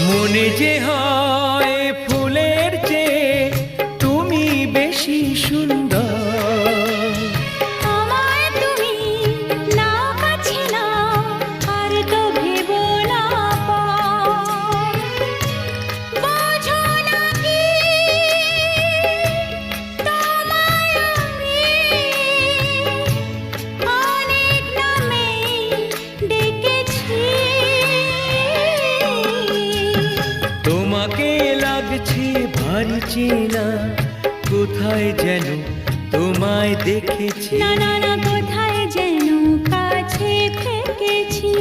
মনে যে হয় ফুলের চেয়ে তুমি বেশি সুন্দর। আমায় তুমি না কাছে না আর তো ভেবো না পর। বোঝো না কি তোমায় আমি অনেক নামে ডেকেছি। তোমাকে লাগছে ভারী চেনা, কোথায় যেন তোমায় দেখেছি। না না না, কোথায় যেন কাছে থেকেছি।